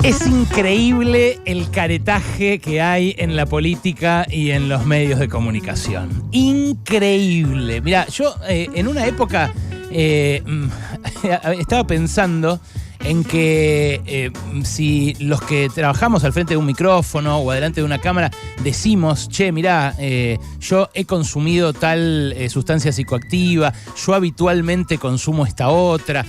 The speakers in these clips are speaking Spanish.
Es increíble el caretaje que hay en la política y en los medios de comunicación. Increíble. Mirá, yo en una época estaba pensando en que si los que trabajamos al frente de un micrófono o adelante de una cámara decimos, che, mirá, yo he consumido tal sustancia psicoactiva, yo habitualmente consumo esta otra,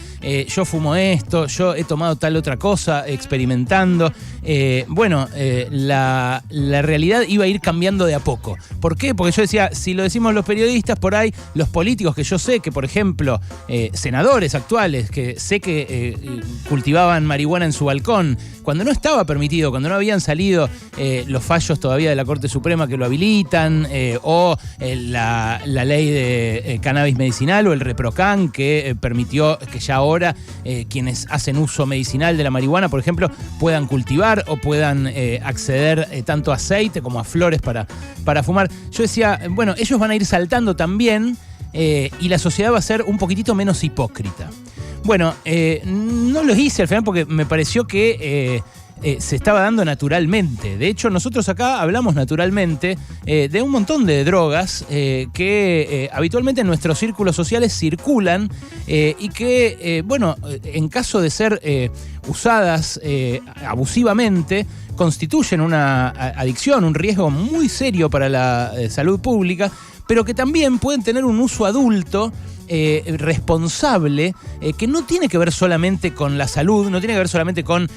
yo fumo esto, yo he tomado tal otra cosa experimentando. La realidad iba a ir cambiando de a poco. ¿Por qué? Porque yo decía, si lo decimos los periodistas, por ahí los políticos que yo sé que, por ejemplo, senadores actuales que sé que cultivaban marihuana en su balcón, cuando no estaba permitido, cuando no habían salido los fallos todavía de la Corte Suprema que lo habilitan, o la ley de cannabis medicinal o el ReproCan que permitió que ya ahora quienes hacen uso medicinal de la marihuana, por ejemplo, puedan cultivar o puedan acceder tanto a aceite como a flores para fumar. Yo decía, bueno, ellos van a ir saltando también y la sociedad va a ser un poquitito menos hipócrita. Bueno, no lo hice al final porque me pareció que se estaba dando naturalmente. De hecho, nosotros acá hablamos naturalmente de un montón de drogas que habitualmente en nuestros círculos sociales circulan y que, en caso de ser usadas abusivamente, constituyen una adicción, un riesgo muy serio para la salud pública, pero que también pueden tener un uso adulto responsable, que no tiene que ver solamente con la salud, no tiene que ver solamente con,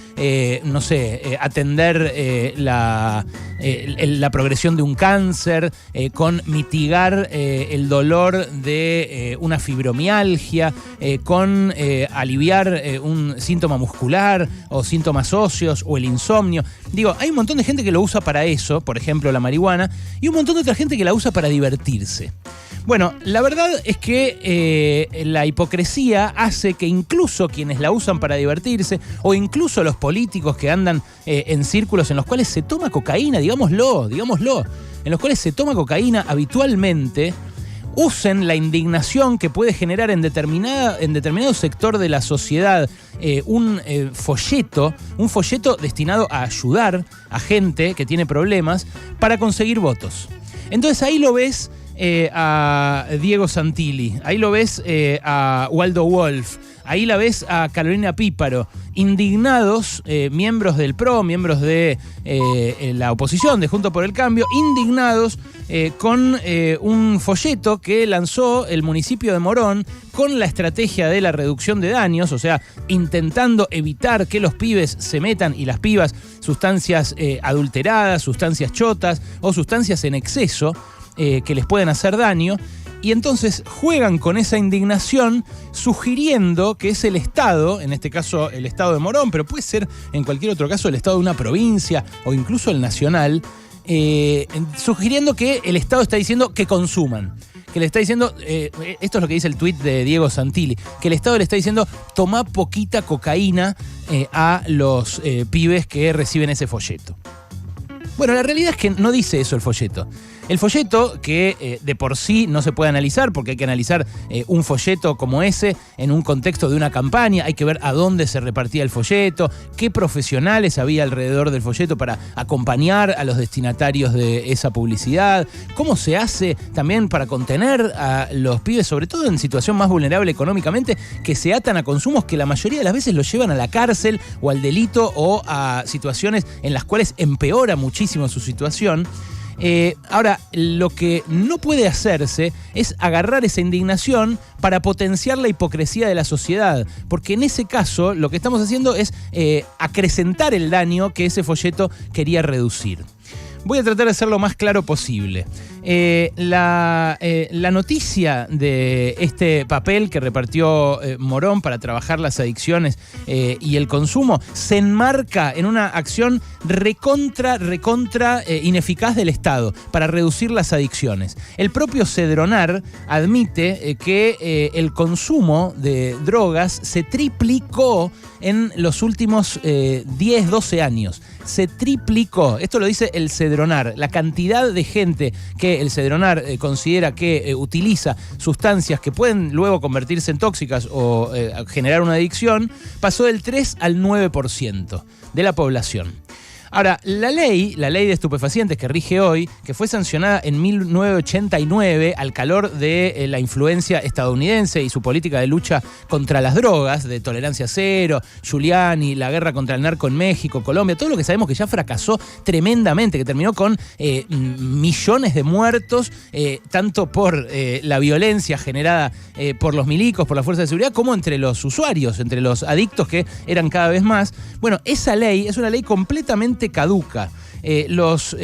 atender la progresión de un cáncer, con mitigar el dolor de una fibromialgia, con aliviar un síntoma muscular o síntomas óseos o el insomnio. Digo, hay un montón de gente que lo usa para eso, por ejemplo la marihuana, y un montón de otra gente que la usa para divertirse. Bueno, la verdad es que la hipocresía hace que incluso quienes la usan para divertirse, o incluso los políticos que andan en círculos en los cuales se toma cocaína, digámoslo, en los cuales se toma cocaína habitualmente, usen la indignación que puede generar en determinado sector de la sociedad un folleto destinado a ayudar a gente que tiene problemas para conseguir votos. Entonces ahí lo ves a Diego Santilli, ahí lo ves a Waldo Wolf, ahí la ves a Carolina Píparo, indignados, miembros del PRO, miembros de la oposición, de Juntos por el Cambio, indignados con un folleto que lanzó el municipio de Morón con la estrategia de la reducción de daños, o sea, intentando evitar que los pibes se metan y las pibas sustancias adulteradas, sustancias chotas o sustancias en exceso que les pueden hacer daño. Y entonces juegan con esa indignación sugiriendo que es el Estado, en este caso el Estado de Morón, pero puede ser en cualquier otro caso el Estado de una provincia o incluso el nacional, sugiriendo que el Estado está diciendo que consuman. Que le está diciendo, esto es lo que dice el tuit de Diego Santilli, que el Estado le está diciendo, tomá poquita cocaína a los pibes que reciben ese folleto. Bueno, la realidad es que no dice eso el folleto. El folleto, que de por sí no se puede analizar, porque hay que analizar un folleto como ese en un contexto de una campaña, hay que ver a dónde se repartía el folleto, qué profesionales había alrededor del folleto para acompañar a los destinatarios de esa publicidad, cómo se hace también para contener a los pibes, sobre todo en situación más vulnerable económicamente, que se atan a consumos que la mayoría de las veces los llevan a la cárcel o al delito o a situaciones en las cuales empeora muchísimo su situación. Ahora, lo que no puede hacerse es agarrar esa indignación para potenciar la hipocresía de la sociedad, porque en ese caso lo que estamos haciendo es acrecentar el daño que ese folleto quería reducir. Voy a tratar de ser lo más claro posible. La noticia de este papel que repartió Morón para trabajar las adicciones y el consumo se enmarca en una acción recontra ineficaz del Estado para reducir las adicciones. El propio Cedronar admite que el consumo de drogas se triplicó en los últimos 10, 12 años. Se triplicó. Esto lo dice el Cedronar. La cantidad de gente que que el Cedronar considera que utiliza sustancias que pueden luego convertirse en tóxicas o generar una adicción, pasó del 3 al 9% de la población. Ahora, la ley de estupefacientes que rige hoy, que fue sancionada en 1989 al calor de la influencia estadounidense y su política de lucha contra las drogas, de tolerancia cero, Giuliani, la guerra contra el narco en México, Colombia, todo lo que sabemos que ya fracasó tremendamente, que terminó con millones de muertos, tanto por la violencia generada por los milicos, por las fuerzas de seguridad, como entre los usuarios, entre los adictos que eran cada vez más. Bueno, esa ley es una ley completamente caduca. Los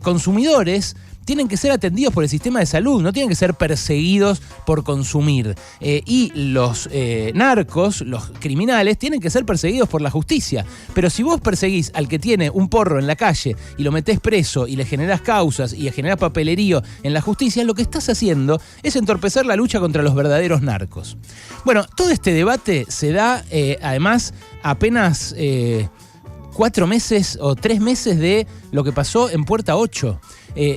consumidores tienen que ser atendidos por el sistema de salud, no tienen que ser perseguidos por consumir. Y los narcos, los criminales, tienen que ser perseguidos por la justicia. Pero si vos perseguís al que tiene un porro en la calle y lo metés preso y le generás causas y le generás papelerío en la justicia, lo que estás haciendo es entorpecer la lucha contra los verdaderos narcos. Bueno, todo este debate se da además apenas 4 meses o 3 meses de lo que pasó en Puerta 8.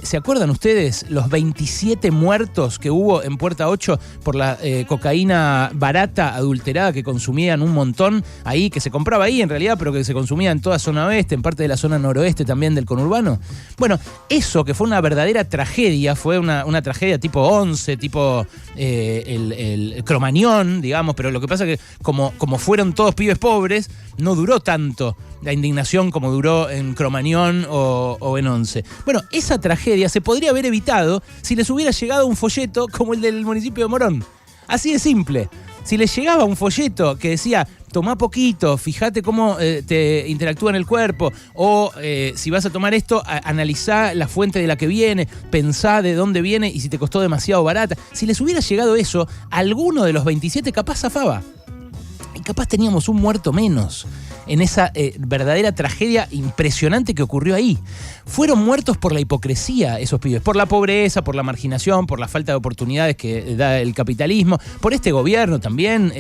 ¿Se acuerdan ustedes los 27 muertos que hubo en Puerta 8 por la cocaína barata, adulterada, que consumían un montón ahí, que se compraba ahí en realidad, pero que se consumía en toda zona oeste, en parte de la zona noroeste también del conurbano? Bueno, eso que fue una verdadera tragedia, fue una tragedia tipo 11, tipo el Cromañón, digamos, pero lo que pasa es que como fueron todos pibes pobres, no duró tanto la indignación como duró en Cromañón o en 11. Bueno, esa tragedia se podría haber evitado si les hubiera llegado un folleto como el del municipio de Morón. Así de simple. Si les llegaba un folleto que decía, tomá poquito, fíjate cómo te interactúa en el cuerpo, o si vas a tomar esto, analizá la fuente de la que viene, pensá de dónde viene y si te costó demasiado barata. Si les hubiera llegado eso, alguno de los 27 capaz zafaba. Y capaz teníamos un muerto menos en esa verdadera tragedia impresionante que ocurrió ahí. Fueron muertos por la hipocresía esos pibes, por la pobreza, por la marginación, por la falta de oportunidades que da el capitalismo, por este gobierno también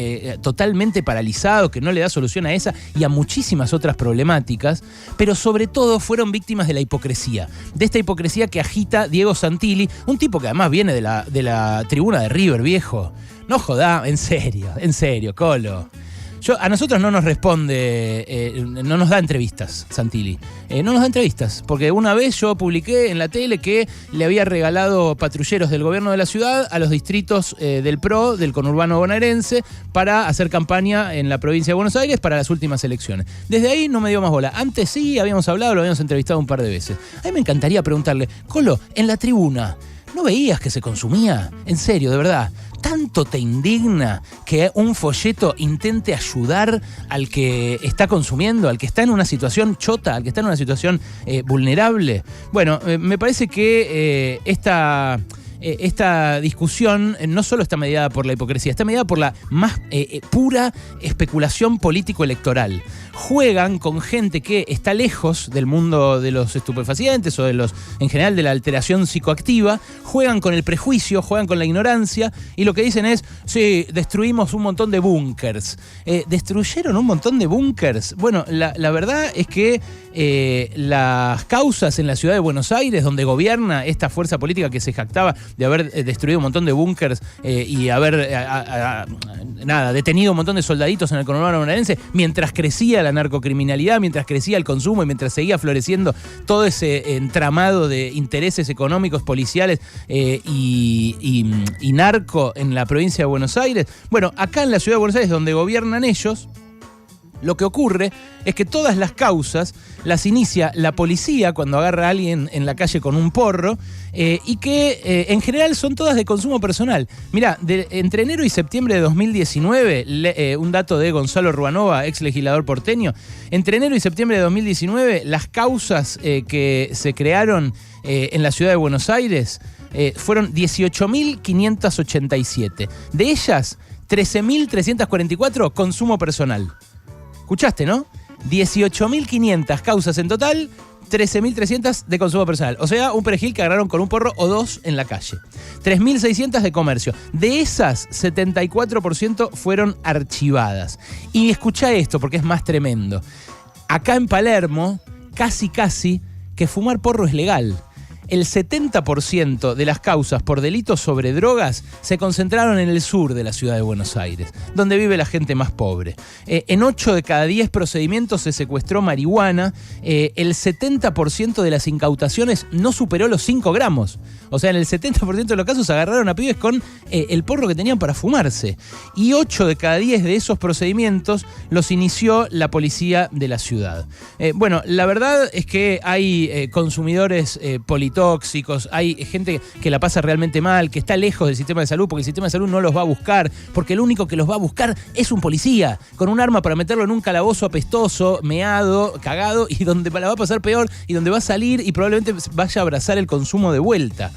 totalmente paralizado, que no le da solución a esa y a muchísimas otras problemáticas, pero sobre todo fueron víctimas de la hipocresía, de esta hipocresía que agita Diego Santilli, un tipo que además viene de la tribuna de River, viejo. No jodá, en serio, Colo. A nosotros no nos responde, no nos da entrevistas, Santilli. No nos da entrevistas, porque una vez yo publiqué en la tele que le había regalado patrulleros del gobierno de la ciudad a los distritos del PRO, del conurbano bonaerense, para hacer campaña en la provincia de Buenos Aires para las últimas elecciones. Desde ahí no me dio más bola. Antes sí, habíamos hablado, lo habíamos entrevistado un par de veces. A mí me encantaría preguntarle, Colo, en la tribuna, ¿no veías que se consumía? En serio, de verdad. ¿Tanto te indigna que un folleto intente ayudar al que está consumiendo, al que está en una situación chota, al que está en una situación vulnerable? Bueno, me parece que esta discusión no solo está mediada por la hipocresía, está mediada por la más pura especulación político-electoral. Juegan con gente que está lejos del mundo de los estupefacientes o en general de la alteración psicoactiva, juegan con el prejuicio, juegan con la ignorancia y lo que dicen es, sí, destruimos un montón de búnkers. ¿Destruyeron un montón de búnkers? Bueno, la verdad es que las causas en la ciudad de Buenos Aires, donde gobierna esta fuerza política que se jactaba de haber destruido un montón de búnkers y haber detenido un montón de soldaditos en el conurbano bonaerense, mientras crecía la narcocriminalidad, mientras crecía el consumo y mientras seguía floreciendo todo ese entramado de intereses económicos, policiales y narco en la provincia de Buenos Aires. Bueno, acá en la ciudad de Buenos Aires, donde gobiernan ellos, lo que ocurre es que todas las causas las inicia la policía cuando agarra a alguien en la calle con un porro y que en general son todas de consumo personal. Mirá, entre enero y septiembre de 2019, un dato de Gonzalo Ruanova, ex legislador porteño, entre enero y septiembre de 2019 las causas que se crearon en la ciudad de Buenos Aires fueron 18.587. De ellas, 13.344 consumo personal. ¿Escuchaste, no? 18.500 causas en total, 13.300 de consumo personal. O sea, un perejil que agarraron con un porro o dos en la calle. 3.600 de comercio. De esas, 74% fueron archivadas. Y escuchá esto, porque es más tremendo. Acá en Palermo, casi que fumar porro es legal. el 70% de las causas por delitos sobre drogas se concentraron en el sur de la ciudad de Buenos Aires, donde vive la gente más pobre. En 8 de cada 10 procedimientos se secuestró marihuana. El 70% de las incautaciones no superó los 5 gramos. O sea, en el 70% de los casos agarraron a pibes con el porro que tenían para fumarse. Y 8 de cada 10 de esos procedimientos los inició la policía de la ciudad. Bueno, la verdad es que hay consumidores politóxicos, hay gente que la pasa realmente mal, que está lejos del sistema de salud, porque el sistema de salud no los va a buscar, porque el único que los va a buscar es un policía, con un arma para meterlo en un calabozo apestoso, meado, cagado, y donde la va a pasar peor, y donde va a salir y probablemente vaya a abrazar el consumo de vuelta.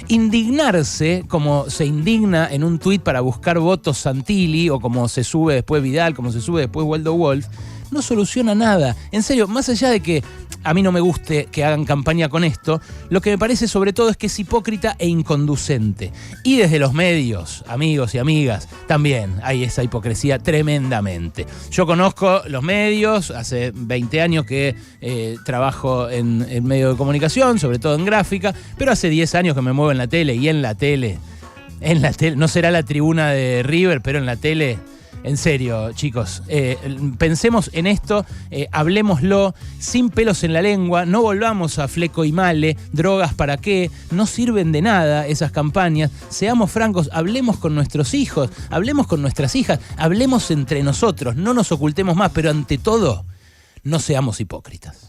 Indignarse, como se indigna en un tuit para buscar votos Santilli, o como se sube después Vidal, como se sube después Waldo Wolf, no soluciona nada. En serio, más allá de que a mí no me guste que hagan campaña con esto, lo que me parece sobre todo es que es hipócrita e inconducente. Y desde los medios, amigos y amigas, también hay esa hipocresía tremendamente. Yo conozco los medios, hace 20 años que trabajo en medio de comunicación, sobre todo en gráfica, pero hace 10 años que me muevo en la tele, y en la tele, no será la tribuna de River, pero en la tele... En serio, chicos, pensemos en esto, hablémoslo sin pelos en la lengua, no volvamos a Fleco y Male, drogas para qué, no sirven de nada esas campañas, seamos francos, hablemos con nuestros hijos, hablemos con nuestras hijas, hablemos entre nosotros, no nos ocultemos más, pero ante todo, no seamos hipócritas.